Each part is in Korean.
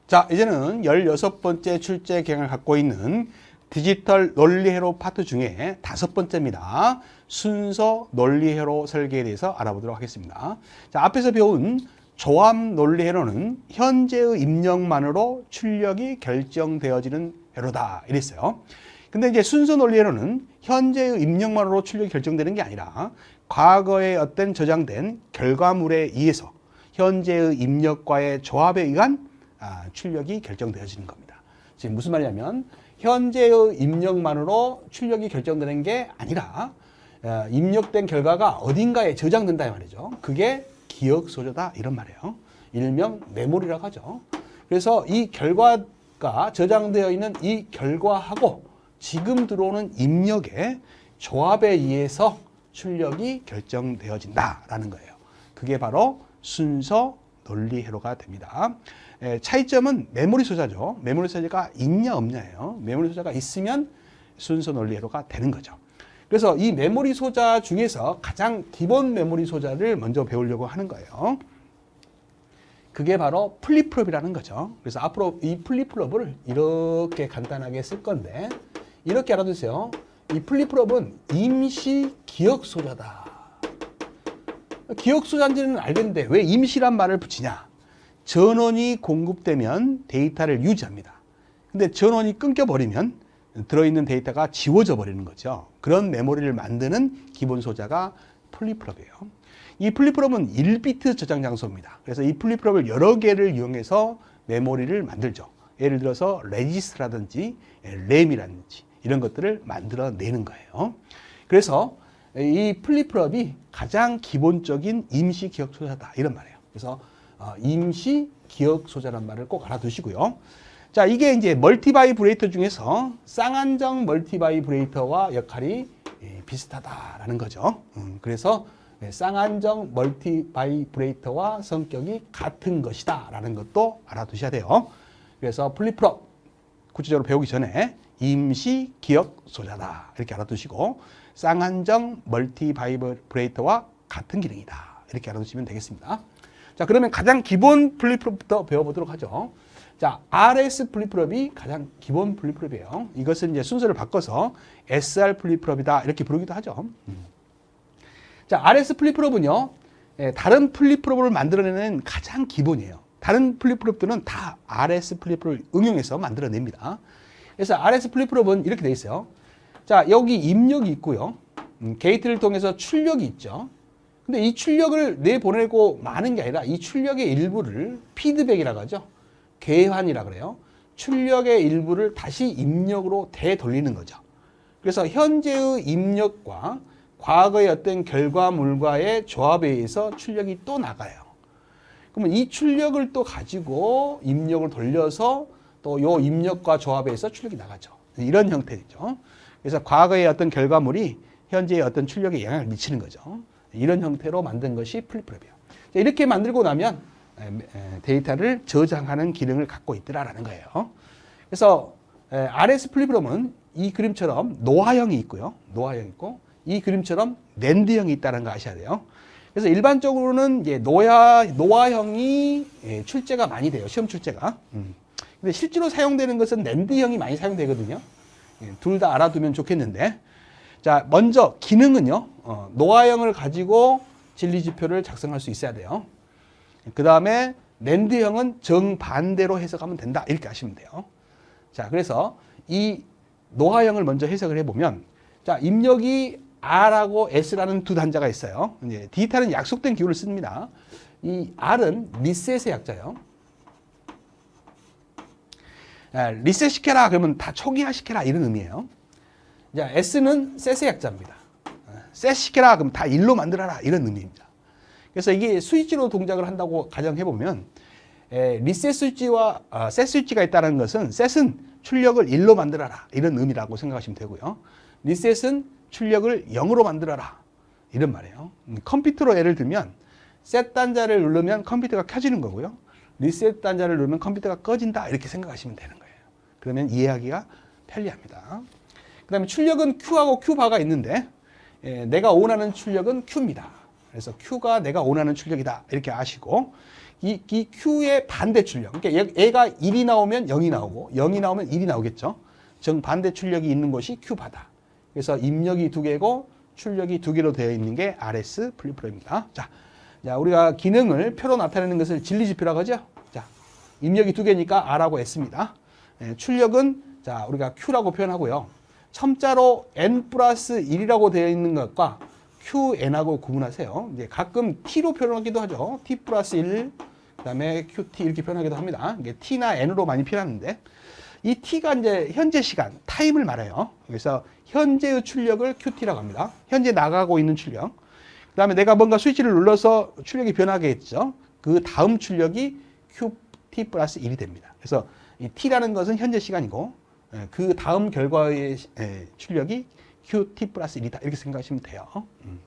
자, 이제는 16번째 출제 계획을 갖고 있는 디지털 논리회로 파트 중에 5번째입니다. 순서 논리회로 설계에 대해서 알아보도록 하겠습니다. 자, 앞에서 배운 조합 논리회로는 현재의 입력만으로 출력이 결정되어지는 회로다 이랬어요. 근데 이제 순서 논리회로는 현재의 입력만으로 출력이 결정되는 게 아니라 과거에 어떤 저장된 결과물에 의해서 현재의 입력과의 조합에 의한 출력이 결정되어지는 겁니다. 지금 무슨 말이냐면 현재의 입력만으로 출력이 결정되는 게 아니라 입력된 결과가 어딘가에 저장된다 이 말이죠. 그게 기억 소재다 이런 말이에요. 일명 메모리라고 하죠. 그래서 이 결과가 저장되어 있는 이 결과하고 지금 들어오는 입력의 조합에 의해서 출력이 결정되어진다라는 거예요. 그게 바로 순서 논리 회로가 됩니다. 차이점은 메모리 소자죠. 메모리 소자가 있냐 없냐예요. 메모리 소자가 있으면 순서 논리 회로가 되는 거죠. 그래서 이 메모리 소자 중에서 가장 기본 메모리 소자를 먼저 배우려고 하는 거예요. 그게 바로 플립플롭이라는 거죠. 그래서 앞으로 이 플립플롭을 이렇게 간단하게 쓸 건데 이렇게 알아두세요. 이 플립플롭은 임시 기억 소자다. 기억 소자인지는 알겠는데 왜 임시란 말을 붙이냐? 전원이 공급되면 데이터를 유지합니다. 근데 전원이 끊겨버리면 들어있는 데이터가 지워져 버리는 거죠. 그런 메모리를 만드는 기본 소자가 플립플롭이에요. 이 플립플롭은 1비트 저장 장소입니다. 그래서 이 플립플롭을 여러 개를 이용해서 메모리를 만들죠. 예를 들어서 레지스트라든지 램이라든지 이런 것들을 만들어내는 거예요. 그래서 이 플립플롭이 가장 기본적인 임시 기억 소자다 이런 말이에요. 그래서 임시 기억 소자란 말을 꼭 알아두시고요. 자, 이게 이제 멀티바이브레이터 중에서 쌍안정 멀티바이브레이터와 역할이 비슷하다라는 거죠. 그래서 쌍안정 멀티바이브레이터와 성격이 같은 것이다라는 것도 알아두셔야 돼요. 그래서 플립플롭 구체적으로 배우기 전에 임시 기억 소자다 이렇게 알아두시고 쌍안정 멀티바이브레이터와 같은 기능이다 이렇게 알아두시면 되겠습니다. 자, 그러면 가장 기본 플립플롭부터 배워보도록 하죠. 자, RS 플립플롭이 가장 기본 플립플롭이에요. 이것은 이제 순서를 바꿔서 SR 플립플롭이다 이렇게 부르기도 하죠. 자, RS 플립플롭은요, 다른 플립플롭을 만들어내는 가장 기본이에요. 다른 플립플롭들은 다 RS 플립플롭을 응용해서 만들어냅니다. 그래서 RS 플립플롭은 이렇게 돼 있어요. 자, 여기 입력이 있고요. 게이트를 통해서 출력이 있죠. 근데 이 출력을 내보내고 마는 게 아니라 이 출력의 일부를 피드백이라고 하죠. 개환이라고 그래요. 출력의 일부를 다시 입력으로 되돌리는 거죠. 그래서 현재의 입력과 과거의 어떤 결과물과의 조합에 의해서 출력이 또 나가요. 그러면 이 출력을 또 가지고 입력을 돌려서 또 요 입력과 조합에 의해서 출력이 나가죠. 이런 형태죠. 그래서 과거의 어떤 결과물이 현재의 어떤 출력에 영향을 미치는 거죠. 이런 형태로 만든 것이 플립플롭이에요. 이렇게 만들고 나면 데이터를 저장하는 기능을 갖고 있더라라는 거예요. 그래서 RS 플립플롭은 이 그림처럼 노화형이 있고요. 노화형이 있고 이 그림처럼 낸드형이 있다는 거 아셔야 돼요. 그래서 일반적으로는 이제 노화형이 출제가 많이 돼요. 시험 출제가. 근데 실제로 사용되는 것은 낸드형이 많이 사용되거든요. 둘 다 알아두면 좋겠는데. 자, 먼저 기능은요. 노화형을 가지고 진리지표를 작성할 수 있어야 돼요. 그 다음에 낸드형은 정반대로 해석하면 된다. 이렇게 아시면 돼요. 자, 그래서 이 노화형을 먼저 해석을 해보면 자, 입력이 R하고 S라는 두 단자가 있어요. 이제 디지털은 약속된 기호를 씁니다. 이 R은 리셋의 약자예요. 리셋 시켜라 그러면 다 초기화 시켜라 이런 의미예요. 자, S는 셋의 약자입니다. 셋 시켜라 그러면 다 1로 만들어라 이런 의미입니다. 그래서 이게 스위치로 동작을 한다고 가정해보면 리셋 스위치와 셋 스위치가 있다는 것은 셋은 출력을 1로 만들어라 이런 의미라고 생각하시면 되고요. 리셋은 출력을 0으로 만들어라 이런 말이에요. 컴퓨터로 예를 들면 셋 단자를 누르면 컴퓨터가 켜지는 거고요. 리셋 단자를 누르면 컴퓨터가 꺼진다 이렇게 생각하시면 되는 거예요. 그러면 이해하기가 편리합니다. 그 다음에 출력은 Q하고 Q바가 있는데 내가 원하는 출력은 Q입니다. 그래서 Q가 내가 원하는 출력이다 이렇게 아시고 이 Q의 반대 출력. 그러니까 얘가 1이 나오면 0이 나오고 0이 나오면 1이 나오겠죠. 정반대 출력이 있는 곳이 Q바다. 그래서 입력이 2개고 출력이 2개로 되어 있는 게 RS 플립플롭입니다. 자, 우리가 기능을 표로 나타내는 것을 진리지표라고 하죠. 자, 입력이 2개니까 R하고 S입니다. 출력은 자, 우리가 Q라고 표현하고요. 첨자로 n 플러스 1이라고 되어 있는 것과 QN하고 구분하세요. 이제 가끔 T로 표현하기도 하죠. T 플러스 1, 그 다음에 QT 이렇게 표현하기도 합니다. 이게 T나 N으로 많이 표현하는데, 이 T가 이제 현재 시간, 타임을 말해요. 그래서 현재의 출력을 QT라고 합니다. 현재 나가고 있는 출력. 그 다음에 내가 뭔가 스위치를 눌러서 출력이 변하겠죠. 그 다음 출력이 QT 플러스 1이 됩니다. 그래서 이 T라는 것은 현재 시간이고, 그 다음 결과의 출력이 QT 플러스 1이다. 이렇게 생각하시면 돼요.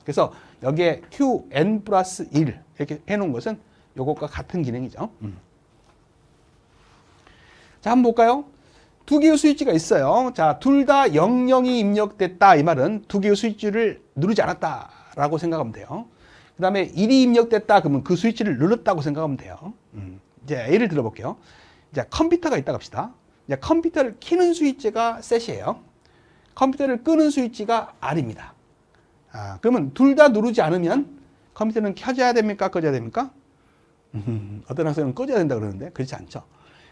그래서 여기에 QN 플러스 1 이렇게 해놓은 것은 이것과 같은 기능이죠. 자, 한번 볼까요? 두 개의 스위치가 있어요. 자, 둘 다 00이 입력됐다. 이 말은 두 개의 스위치를 누르지 않았다라고 생각하면 돼요. 그 다음에 1이 입력됐다. 그러면 그 스위치를 눌렀다고 생각하면 돼요. 이제 예를 들어 볼게요. 이제 컴퓨터가 있다고 합시다. 이제 컴퓨터를 켜는 스위치가 셋이에요. 컴퓨터를 끄는 스위치가 R입니다. 그러면 둘 다 누르지 않으면 컴퓨터는 켜져야 됩니까? 꺼져야 됩니까? 어떤 학생은 꺼져야 된다 그러는데 그렇지 않죠.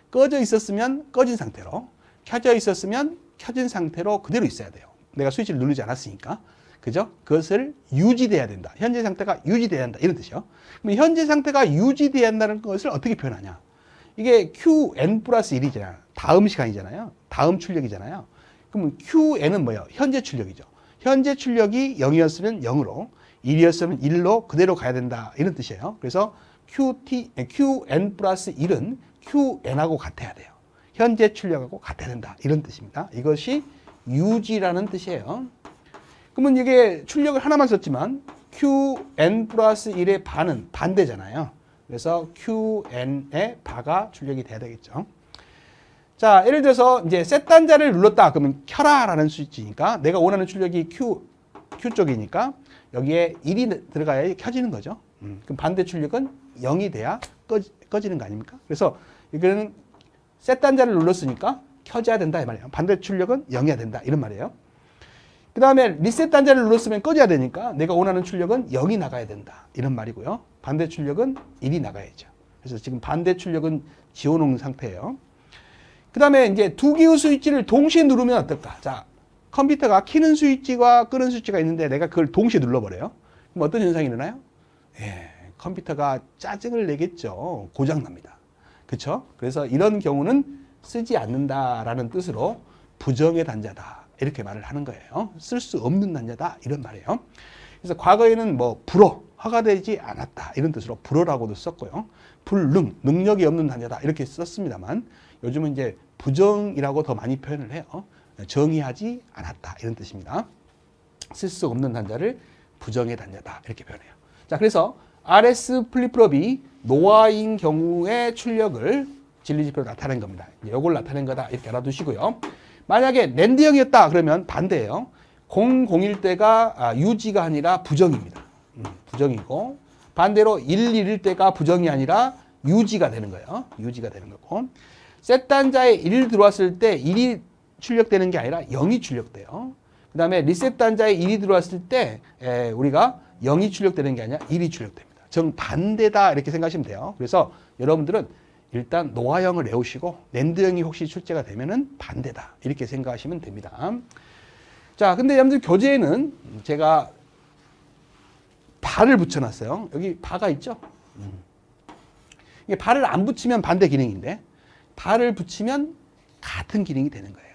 꺼져 있었으면 꺼진 상태로, 켜져 있었으면 켜진 상태로 그대로 있어야 돼요. 내가 스위치를 누르지 않았으니까. 그죠? 그것을 유지돼야 된다. 현재 상태가 유지돼야 한다. 이런 뜻이요. 그럼 현재 상태가 유지돼야 한다는 것을 어떻게 표현하냐? 이게 QN 플러스 1이잖아요. 다음 시간이잖아요. 다음 출력이잖아요. 그러면 QN은 뭐예요? 현재 출력이죠. 현재 출력이 0이었으면 0으로, 1이었으면 1로 그대로 가야 된다. 이런 뜻이에요. 그래서 QN 플러스 1은 QN하고 같아야 돼요. 현재 출력하고 같아야 된다. 이런 뜻입니다. 이것이 유지라는 뜻이에요. 그러면 이게 출력을 하나만 썼지만 QN 플러스 1의 반은 반대잖아요. 그래서 QN의 바가 출력이 돼야 되겠죠. 자, 예를 들어서 이제 셋 단자를 눌렀다. 그러면 켜라라는 스위치니까 내가 원하는 출력이 Q 쪽이니까 여기에 1이 들어가야 켜지는 거죠. 그럼 반대 출력은 0이 돼야 꺼지는 거 아닙니까? 그래서 이거는 셋 단자를 눌렀으니까 켜져야 된다 이 말이에요. 반대 출력은 0이어야 된다 이런 말이에요. 그 다음에 리셋 단자를 눌렀으면 꺼져야 되니까 내가 원하는 출력은 0이 나가야 된다 이런 말이고요. 반대 출력은 1이 나가야죠. 그래서 지금 반대 출력은 지워놓은 상태예요. 그 다음에 이제 두 개의 스위치를 동시에 누르면 어떨까? 자, 컴퓨터가 켜는 스위치와 끄는 스위치가 있는데 내가 그걸 동시에 눌러버려요. 그럼 어떤 현상이 일어나요? 컴퓨터가 짜증을 내겠죠. 고장납니다. 그렇죠? 그래서 이런 경우는 쓰지 않는다라는 뜻으로 부정의 단자다. 이렇게 말을 하는 거예요. 쓸 수 없는 단자다. 이런 말이에요. 그래서 과거에는 뭐 불어, 허가되지 않았다. 이런 뜻으로 불어라고도 썼고요. 불능, 능력이 없는 단자다. 이렇게 썼습니다만 요즘은 이제 부정이라고 더 많이 표현을 해요. 정의하지 않았다. 이런 뜻입니다. 쓸 수 없는 단자를 부정의 단자다. 이렇게 표현해요. 자, 그래서 RS 플립플롭이 노화인 경우의 출력을 진리지표로 나타낸 겁니다. 이걸 나타낸 거다. 이렇게 알아두시고요. 만약에 낸드형이었다. 그러면 반대예요. 001 때가 유지가 아니라 부정입니다. 부정이고 반대로 111 때가 부정이 아니라 유지가 되는 거예요. 유지가 되는 거고 셋 단자에 1 들어왔을 때 1이 출력되는 게 아니라 0이 출력돼요. 그 다음에 리셋 단자에 1이 들어왔을 때 우리가 0이 출력되는 게 아니라 1이 출력됩니다. 정반대다 이렇게 생각하시면 돼요. 그래서 여러분들은 일단 노화형을 외우시고 낸드형이 혹시 출제가 되면은 반대다 이렇게 생각하시면 됩니다. 자, 근데 여러분들 교재에는 제가 발을 붙여놨어요. 여기 바가 있죠? 이게 발을 안 붙이면 반대 기능인데 발을 붙이면 같은 기능이 되는 거예요.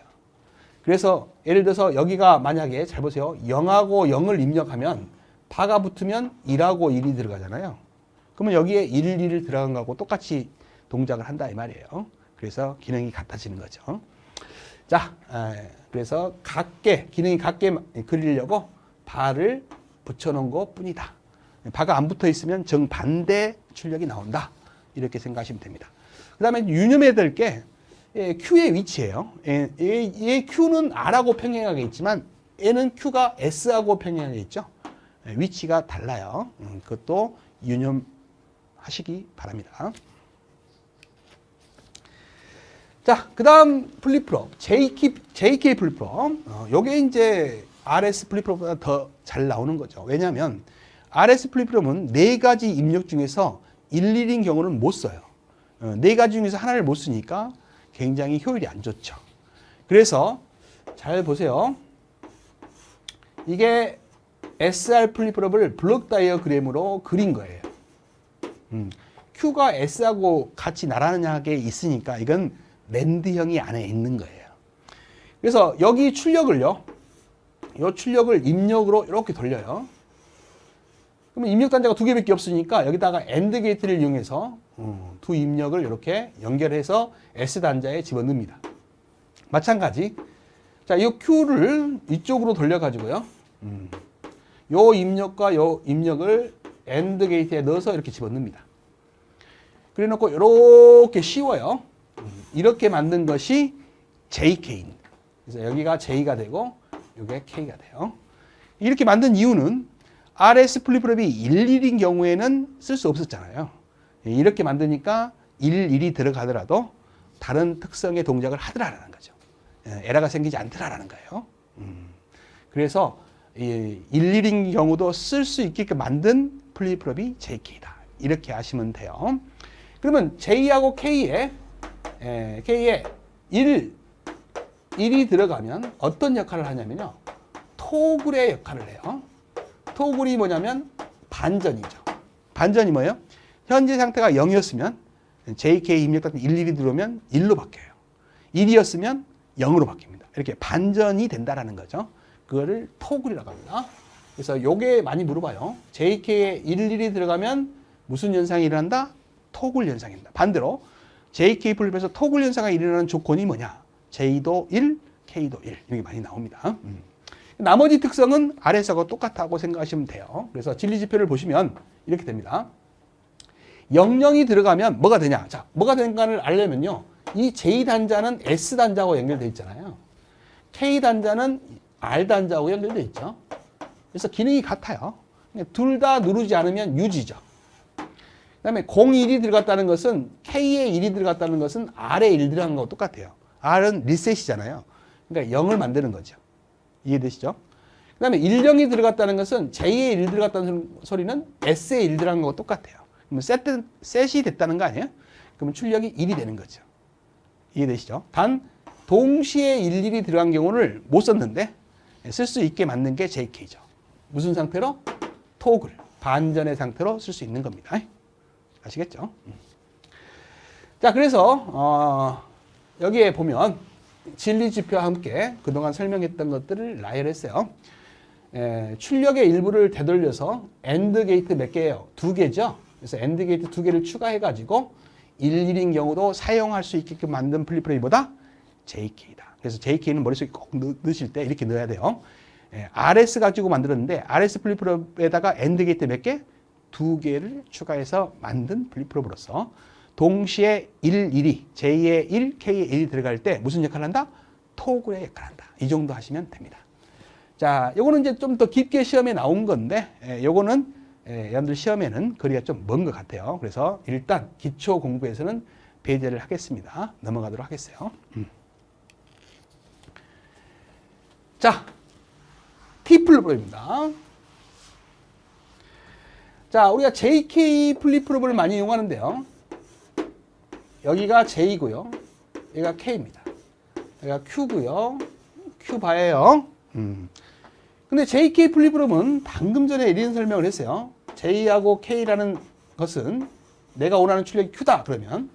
그래서 예를 들어서 여기가 만약에 잘 보세요. 0하고 0을 입력하면 바가 붙으면 1하고 1이 들어가잖아요. 그러면 여기에 1, 1을 들어간 거하고 똑같이 동작을 한다 이 말이에요. 그래서 기능이 같아지는 거죠. 자, 그래서 기능이 같게 그리려고 바를 붙여놓은 것 뿐이다. 바가 안 붙어 있으면 정반대 출력이 나온다. 이렇게 생각하시면 됩니다. 그 다음에 유념해야 될 게 Q의 위치예요. 이 Q는 R하고 평행하게 있지만 얘는 Q가 S하고 평행하게 있죠. 위치가 달라요. 그것도 유념하셔야 하시기 바랍니다. 자, 그 다음 플립프롭, JK 플립프롭. 요게 이제 RS 플립프롭보다 더 잘 나오는 거죠. 왜냐하면 RS 플립프롭은 4가지 입력 중에서 일일인 경우는 못 써요. 4가지 중에서 하나를 못 쓰니까 굉장히 효율이 안 좋죠. 그래서 잘 보세요. 이게 SR 플립프롭을 블록 다이어그램으로 그린 거예요. Q가 S하고 같이 나란하게 있으니까 이건 랜드형이 안에 있는 거예요. 그래서 여기 출력을요, 이 출력을 입력으로 이렇게 돌려요. 그러면 입력 단자가 2개밖에 없으니까 여기다가 AND 게이트를 이용해서 두 입력을 이렇게 연결해서 S 단자에 집어넣습니다. 마찬가지. 자, 이 Q를 이쪽으로 돌려가지고요. 요 입력과 요 입력을 AND 게이트에 넣어서 이렇게 집어넣습니다. 그래 놓고 이렇게 씌워요. 이렇게 만든 것이 JK입니다. 그래서 여기가 J가 되고 이게 K가 돼요. 이렇게 만든 이유는 RS 플립프롭이 11인 경우에는 쓸 수 없었잖아요. 이렇게 만드니까 11이 들어가더라도 다른 특성의 동작을 하더라라는 거죠. 에러가 생기지 않더라라는 거예요. 그래서 11인 경우도 쓸 수 있게끔 만든 플립프롭이 JK다. 이렇게 하시면 돼요. 그러면 J하고 K에 1이 들어가면 어떤 역할을 하냐면요. 토글의 역할을 해요. 토글이 뭐냐면 반전이죠. 반전이 뭐예요? 현재 상태가 0이었으면 JK 입력 같은 11이 들어오면 1로 바뀌어요. 1이었으면 0으로 바뀝니다. 이렇게 반전이 된다라는 거죠. 그거를 토글이라고 합니다. 그래서 요게 많이 물어봐요. JK에 11이 들어가면 무슨 현상이 일어난다? 토글 현상입니다. 반대로 JK 플립에서 토글 현상이 일어나는 조건이 뭐냐? J도 1, K도 1. 이렇게 많이 나옵니다. 나머지 특성은 RS하고 똑같다고 생각하시면 돼요. 그래서 진리지표를 보시면 이렇게 됩니다. 00이 들어가면 뭐가 되냐? 자, 뭐가 되는가를 알려면요. 이 J 단자는 S 단자하고 연결되어 있잖아요. K 단자는 R 단자하고 연결되어 있죠. 그래서 기능이 같아요. 둘 다 누르지 않으면 유지죠. 그 다음에 01이 들어갔다는 것은 K에 1이 들어갔다는 것은 R에 1 들어간 거하고 똑같아요. R은 리셋이잖아요. 그러니까 0을 만드는 거죠. 이해되시죠? 그 다음에 10이 들어갔다는 것은 J에 1 들어갔다는 소리는 S에 1 들어간 거하고 똑같아요. 그러면 셋이 됐다는 거 아니에요? 그러면 출력이 1이 되는 거죠. 이해되시죠? 단 동시에 11이 들어간 경우를 못 썼는데 쓸 수 있게 만든 게 JK죠. 무슨 상태로? 토글, 반전의 상태로 쓸 수 있는 겁니다. 아시겠죠? 자, 그래서 여기에 보면 진리지표와 함께 그동안 설명했던 것들을 나열했어요. 출력의 일부를 되돌려서 AND 게이트 몇 개예요? 2개죠. 그래서 AND 게이트 2개를 추가해가지고 11인 경우도 사용할 수 있게끔 만든 플립프롭보다 JK다. 그래서 JK는 머릿속에 꼭 넣으실 때 이렇게 넣어야 돼요. RS 가지고 만들었는데 RS 플립프롭에다가 AND 게이트 몇 개? 2개를 추가해서 만든 플립프롭으로서 동시에 1, 1이 J에 1, K에 1이 들어갈 때 무슨 역할을 한다? 토글의 역할을 한다. 이 정도 하시면 됩니다. 자, 요거는 이제 좀 더 깊게 시험에 나온 건데 요거는 여러분들 시험에는 거리가 좀 먼 것 같아요. 그래서 일단 기초 공부에서는 배제를 하겠습니다. 넘어가도록 하겠어요. 자, T 플립프롭입니다. 자, 우리가 JK 플립프롭을 많이 이용하는데요. 여기가 J고요. 여기가 K입니다. 여기가 Q고요. Q 바예요. 근데 JK 플립프롭은 방금 전에 이런 설명을 했어요. J하고 K라는 것은 내가 원하는 출력이 Q다 그러면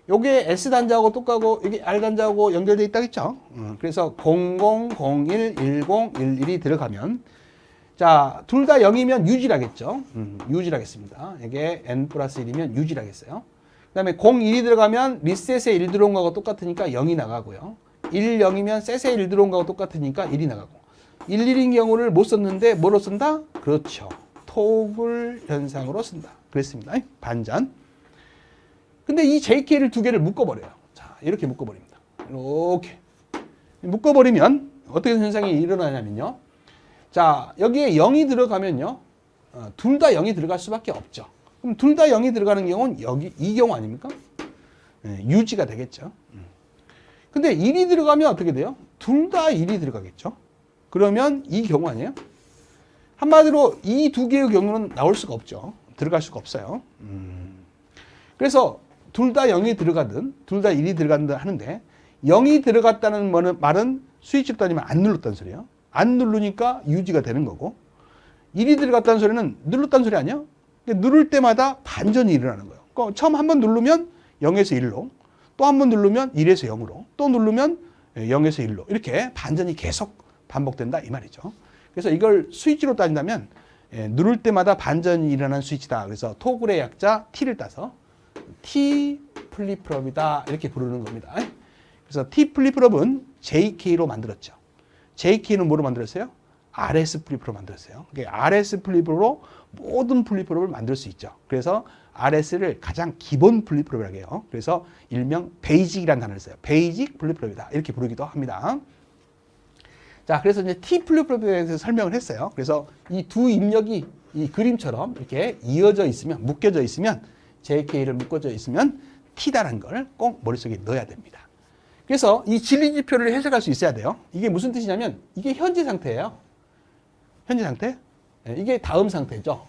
요게 S 단자하고 똑같고 여기 R 단자하고 연결되어 있다겠죠. 그래서 00, 01, 10, 11이 들어가면 자, 둘 다 0이면 유지라겠죠. 유지라겠습니다. 이게 n 플러스 1이면 유지라겠어요. 그 다음에 01이 들어가면 리셋에 1 들어온 거하고 똑같으니까 0이 나가고요. 1, 0이면 셋에 1 들어온 거하고 똑같으니까 1이 나가고 1, 1인 경우를 못 썼는데 뭐로 쓴다? 그렇죠. 토글 현상으로 쓴다. 그랬습니다. 반전. 근데 이 JK를 2개를 묶어버려요. 자, 이렇게 묶어버립니다. 이렇게. 묶어버리면 어떻게 현상이 일어나냐면요. 자, 여기에 0이 들어가면요. 둘 다 0이 들어갈 수밖에 없죠. 그럼 둘 다 0이 들어가는 경우는 여기 이 경우 아닙니까? 네, 유지가 되겠죠. 근데 1이 들어가면 어떻게 돼요? 둘 다 1이 들어가겠죠. 그러면 이 경우 아니에요? 한마디로 이 두 개의 경우는 나올 수가 없죠. 들어갈 수가 없어요. 그래서 둘 다 0이 들어가든 둘 다 1이 들어간다 하는데 0이 들어갔다는 말은 스위치를 따지면 안 눌렀다는 소리예요. 안 누르니까 유지가 되는 거고 1이 들어갔다는 소리는 눌렀다는 소리 아니에요? 누를 때마다 반전이 일어나는 거예요. 그러니까 처음 한번 누르면 0에서 1로 또 한 번 누르면 1에서 0으로 또 누르면 0에서 1로 이렇게 반전이 계속 반복된다 이 말이죠. 그래서 이걸 스위치로 따진다면 누를 때마다 반전이 일어나는 스위치다. 그래서 토글의 약자 T를 따서 T 플립플롭이다 이렇게 부르는 겁니다. 그래서 T 플립플롭은 JK로 만들었죠. JK는 뭐로 만들었어요? RS 플립으로 만들었어요. RS 플립으로 모든 플립플롭을 만들 수 있죠. 그래서 RS를 가장 기본 플립플롭이라고 해요. 그래서 일명 베이직이라는 단어를 써요. 베이직 플립플롭이다 이렇게 부르기도 합니다. 자, 그래서 이제 T 플립플롭에 대해서 설명을 했어요. 그래서 이 두 입력이 이 그림처럼 이렇게 이어져 있으면, 묶여져 있으면, JK를 묶어져 있으면 T다라는 걸 꼭 머릿속에 넣어야 됩니다. 그래서 이 진리지표를 해석할 수 있어야 돼요. 이게 무슨 뜻이냐면 이게 현재 상태예요. 현재 상태? 이게 다음 상태죠.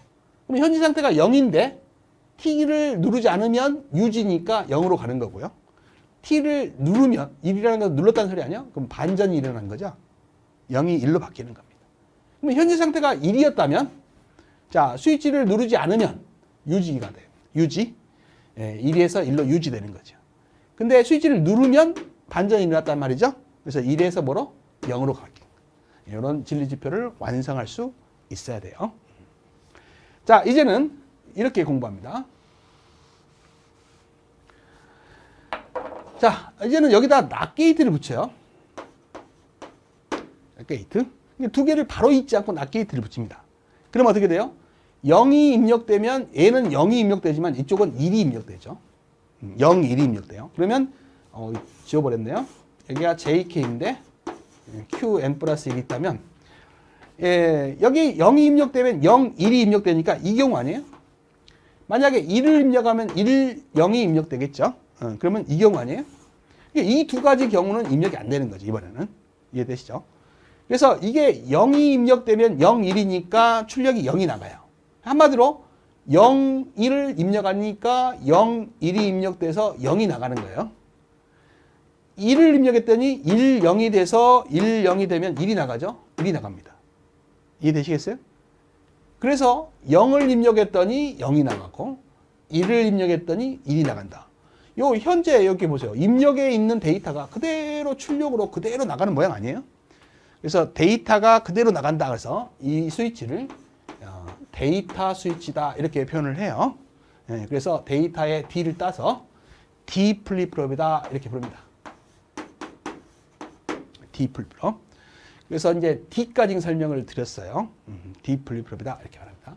그럼 현재 상태가 0인데 T를 누르지 않으면 유지니까 0으로 가는 거고요. T를 누르면 1이라는 건 눌렀다는 소리 아니야? 그럼 반전이 일어나는 거죠. 0이 1로 바뀌는 겁니다. 그럼 현재 상태가 1이었다면 자, 스위치를 누르지 않으면 유지가 돼요. 유지. 1에서 1로 유지되는 거죠. 근데 스위치를 누르면 반전이 일어났단 말이죠. 그래서 1에서 뭐로? 0으로 가게. 이런 진리지표를 완성할 수 있어야 돼요. 자, 이제는 이렇게 공부합니다. 자, 이제는 여기다 낫게이트를 붙여요. 낫게이트. 두 개를 바로 잊지 않고 낫게이트를 붙입니다. 그러면 어떻게 돼요? 0이 입력되면 얘는 0이 입력되지만 이쪽은 1이 입력되죠. 0, 1이 입력돼요. 그러면 지워버렸네요. 여기가 JK인데 QN 플러스 1이 있다면 여기 0이 입력되면 0, 1이 입력되니까 이 경우 아니에요? 만약에 1을 입력하면 0이 입력되겠죠. 그러면 이 경우 아니에요? 이 두 가지 경우는 입력이 안 되는 거죠. 이번에는. 이해되시죠? 그래서 이게 0이 입력되면 0, 1이니까 출력이 0이 나가요. 한마디로 0, 1을 입력하니까 0, 1이 입력돼서 0이 나가는 거예요. 1을 입력했더니 1, 0이 돼서 1, 0이 되면 1이 나가죠? 1이 나갑니다. 이해되시겠어요? 그래서 0을 입력했더니 0이 나가고 1을 입력했더니 1이 나간다. 요 현재 여기 보세요. 입력에 있는 데이터가 그대로 출력으로 그대로 나가는 모양 아니에요? 그래서 데이터가 그대로 나간다. 그래서 이 스위치를 데이터 스위치다 이렇게 표현을 해요. 그래서 데이터의 D를 따서 D 플립플롭이다 이렇게 부릅니다. D 플립플롭. 그래서 이제 D까지 설명을 드렸어요. D 플립플롭이다 이렇게 말합니다.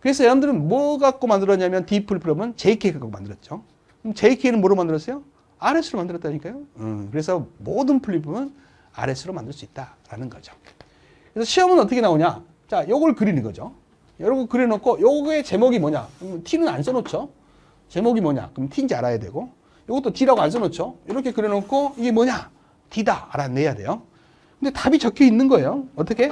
그래서 여러분들은 뭐 갖고 만들었냐면 D 플립플롭은 JK 갖고 만들었죠. 그럼 JK는 뭐로 만들었어요? RS로 만들었다니까요. 그래서 모든 플립은 RS로 만들 수 있다라는 거죠. 그래서 시험은 어떻게 나오냐? 자, 요걸 그리는 거죠. 요거 그려놓고 요거의 제목이 뭐냐? T는 안 써놓죠. 제목이 뭐냐? 그럼 T인지 알아야 되고 요것도 D라고 안 써놓죠. 이렇게 그려놓고 이게 뭐냐? D다 알아내야 돼요. 근데 답이 적혀 있는 거예요. 어떻게?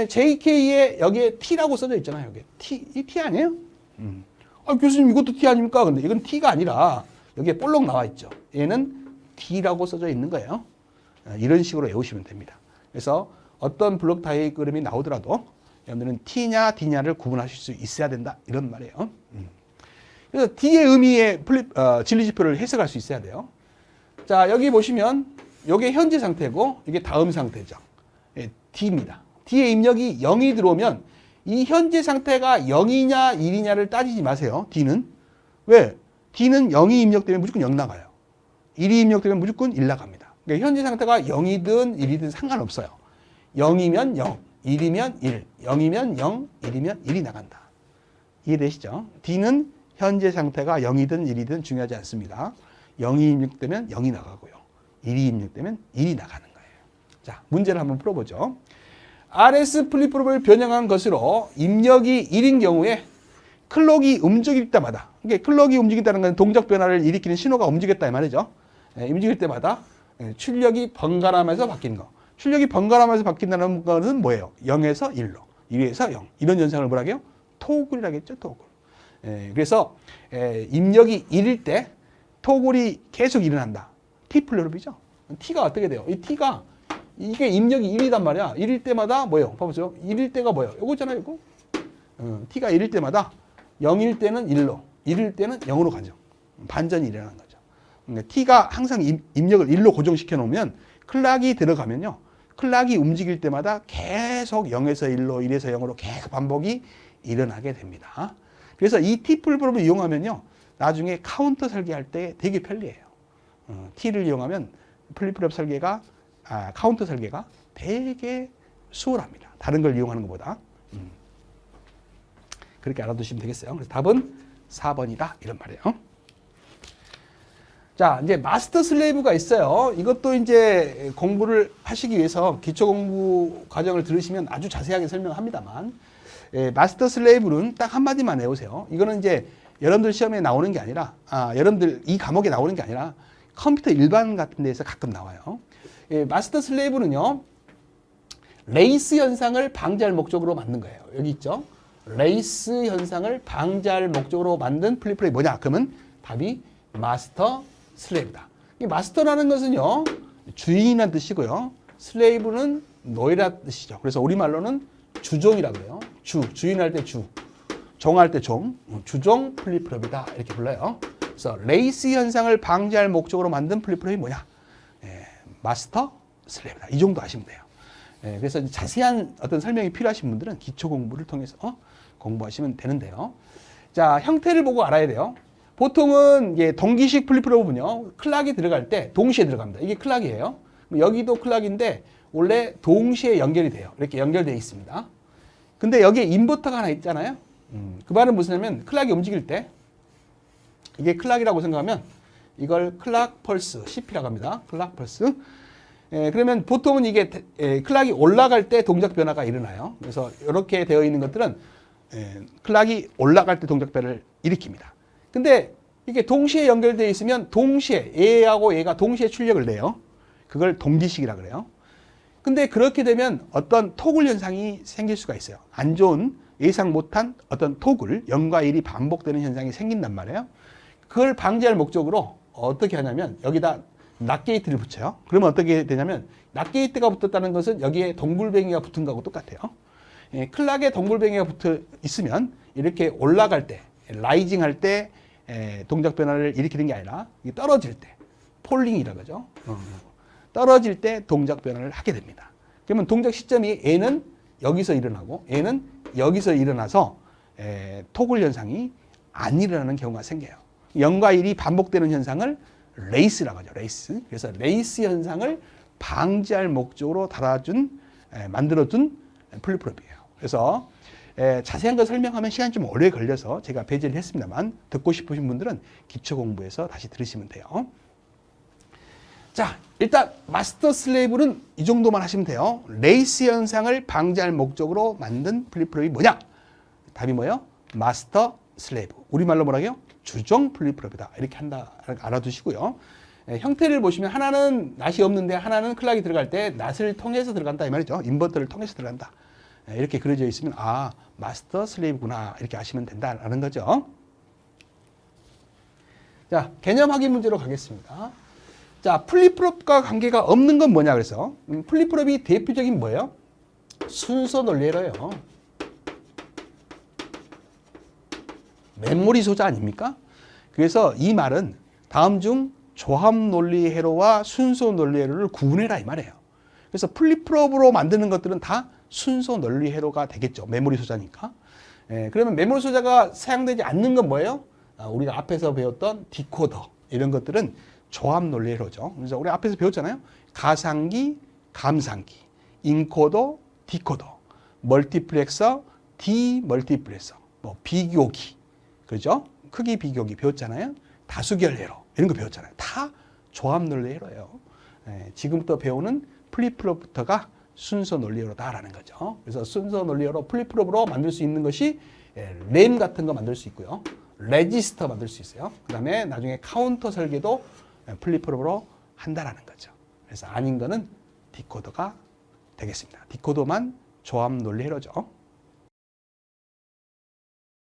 JK에 여기에 T라고 써져 있잖아요. 여기 T, 이 T 아니에요? 아, 교수님 이것도 T 아닙니까? 근데 이건 T가 아니라 여기에 볼록 나와 있죠. 얘는 D라고 써져 있는 거예요. 이런 식으로 외우시면 됩니다. 그래서 어떤 블록 다이어그램이 나오더라도 여러분들은 T냐 D냐를 구분하실 수 있어야 된다. 이런 말이에요. 그래서 D의 의미의 진리지표를 해석할 수 있어야 돼요. 자, 여기 보시면 이게 현재 상태고 이게 다음 상태죠. D입니다. D의 입력이 0이 들어오면 이 현재 상태가 0이냐 1이냐를 따지지 마세요. D는. 왜? D는 0이 입력되면 무조건 0 나가요. 1이 입력되면 무조건 1 나갑니다. 그러니까 현재 상태가 0이든 1이든 상관없어요. 0이면 0, 1이면 1, 0이면 0, 1이면 1이 나간다. 이해되시죠? D는 현재 상태가 0이든 1이든 중요하지 않습니다. 0이 입력되면 0이 나가고요. 1이 입력되면 1이 나가는 거예요. 자, 문제를 한번 풀어보죠. RS 플립플롭을 변형한 것으로 입력이 1인 경우에 클럭이 움직일 때마다, 이게 클럭이 움직인다는 건 동작 변화를 일으키는 신호가 움직였다 이 말이죠. 움직일 때마다 출력이 번갈아가면서 바뀌는 거. 출력이 번갈아가면서 바뀐다는 것은 뭐예요? 0에서 1로, 1에서 0. 이런 현상을 뭐라고 해요? 토글이라겠죠, 토글. 그래서 입력이 1일 때 토글이 계속 일어난다. T 플립이죠. T가 어떻게 돼요? 이 T가 이게 입력이 1이단 말이야. 1일 때마다 뭐예요? 봐보세요. 1일 때가 뭐예요? 요거잖아요, 이거. T가 1일 때마다 0일 때는 1로, 1일 때는 0으로 가죠. 반전이 일어나는 거죠. 그러니까 T가 항상 입력을 1로 고정시켜 놓으면 클락이 들어가면요. 클락이 움직일 때마다 계속 0에서 1로, 1에서 0으로 계속 반복이 일어나게 됩니다. 그래서 이 T 플립을 이용하면요. 나중에 카운터 설계할 때 되게 편리해요. T를 이용하면 플립 설계가, 카운터 설계가 되게 수월합니다. 다른 걸 이용하는 것보다. 그렇게 알아두시면 되겠어요. 그래서 답은 4번이다. 이런 말이에요. 자, 이제 마스터 슬레이브가 있어요. 이것도 이제 공부를 하시기 위해서 기초 공부 과정을 들으시면 아주 자세하게 설명합니다만, 마스터 슬레이브는 딱 한마디만 외우세요. 이거는 이제 여러분들 시험에 나오는 게 아니라, 여러분들 이 과목에 나오는 게 아니라 컴퓨터 일반 같은 데서 가끔 나와요. 마스터 슬레이브는요, 레이스 현상을 방지할 목적으로 만든 거예요. 여기 있죠? 레이스 현상을 방지할 목적으로 만든 플립플레이 뭐냐? 그러면 답이 마스터 슬레이브다. 이 마스터라는 것은요, 주인이라는 뜻이고요. 슬레이브는 노예라는 뜻이죠. 그래서 우리말로는 주종이라고 해요. 주인할 때 주, 종할 때 종, 주종 플립플롭이다. 이렇게 불러요. 그래서 레이스 현상을 방지할 목적으로 만든 플립플롭이 뭐냐? 마스터 슬레이브다. 이 정도 아시면 돼요. 그래서 자세한 어떤 설명이 필요하신 분들은 기초 공부를 통해서 공부하시면 되는데요. 자, 형태를 보고 알아야 돼요. 보통은 이게 동기식 플립플롭은요, 클락이 들어갈 때 동시에 들어갑니다. 이게 클락이에요. 여기도 클락인데 원래 동시에 연결이 돼요. 이렇게 연결되어 있습니다. 근데 여기에 인버터가 하나 있잖아요. 그 말은 무슨냐면 클락이 움직일 때 이게 클락이라고 생각하면 이걸 클락 펄스, CP라고 합니다. 클락 펄스. 그러면 보통은 이게 클락이 올라갈 때 동작 변화가 일어나요. 그래서 이렇게 되어 있는 것들은 클락이 올라갈 때 동작 변화를 일으킵니다. 근데 이게 동시에 연결되어 있으면 동시에 얘하고 얘가 동시에 출력을 내요. 그걸 동기식이라 그래요. 근데 그렇게 되면 어떤 토글 현상이 생길 수가 있어요. 안 좋은 예상 못한 어떤 토글 0과 1이 반복되는 현상이 생긴단 말이에요. 그걸 방지할 목적으로 어떻게 하냐면 여기다 낫게이트를 붙여요. 그러면 어떻게 되냐면 낫게이트가 붙었다는 것은 여기에 동글뱅이가 붙은 거하고 똑같아요. 클락에 동글뱅이가 붙어 있으면 이렇게 올라갈 때 라이징 할 때 동작 변화를 일으키는 게 아니라 떨어질 때 폴링이라고 하죠. 떨어질 때 동작 변화를 하게 됩니다. 그러면 동작 시점이 얘는 여기서 일어나고 얘는 여기서 일어나서 토글 현상이 안 일어나는 경우가 생겨요. 0과 1이 반복되는 현상을 레이스라고 하죠. 레이스. 그래서 레이스 현상을 방지할 목적으로 만들어준 플립플롭이에요. 그래서 자세한 거 설명하면 시간이 좀 오래 걸려서 제가 배제를 했습니다만 듣고 싶으신 분들은 기초 공부에서 다시 들으시면 돼요. 자, 일단 마스터 슬레이브는 이 정도만 하시면 돼요. 레이스 현상을 방지할 목적으로 만든 플립플롭이 뭐냐? 답이 뭐예요? 마스터 슬레이브. 우리말로 뭐라고요? 주종 플립플롭이다. 이렇게 한다. 알아두시고요. 형태를 보시면 하나는 낫이 없는데 하나는 클락이 들어갈 때 낫을 통해서 들어간다 이 말이죠. 인버터를 통해서 들어간다. 이렇게 그려져 있으면 마스터 슬레이브구나 이렇게 아시면 된다라는 거죠. 자, 개념 확인 문제로 가겠습니다. 자, 플립플롭과 관계가 없는 건 뭐냐 그래서 플립플롭이 대표적인 뭐예요? 순서 논리예요. 메모리 소자 아닙니까? 그래서 이 말은 다음 중 조합 논리 회로와 순서 논리 회로를 구분해라 이 말이에요. 그래서 플립플롭으로 만드는 것들은 다 순서 논리 회로가 되겠죠. 메모리 소자니까. 그러면 메모리 소자가 사용되지 않는 건 뭐예요? 우리가 앞에서 배웠던 디코더 이런 것들은 조합 논리 회로죠. 그래서 우리 앞에서 배웠잖아요. 가상기, 감상기, 인코더, 디코더, 멀티플렉서, 디멀티플렉서, 비교기, 그렇죠? 크기 비교기 배웠잖아요. 다수결 회로 이런 거 배웠잖아요. 다 조합 논리 회로예요. 지금부터 배우는 플립플롭부터가 순서 논리회로다라는 거죠. 그래서 순서 논리회로 플립플롭으로 만들 수 있는 것이 램 같은 거 만들 수 있고요. 레지스터 만들 수 있어요. 그 다음에 나중에 카운터 설계도 플립플롭으로 한다라는 거죠. 그래서 아닌 거는 디코더가 되겠습니다. 디코더만 조합 논리회로죠.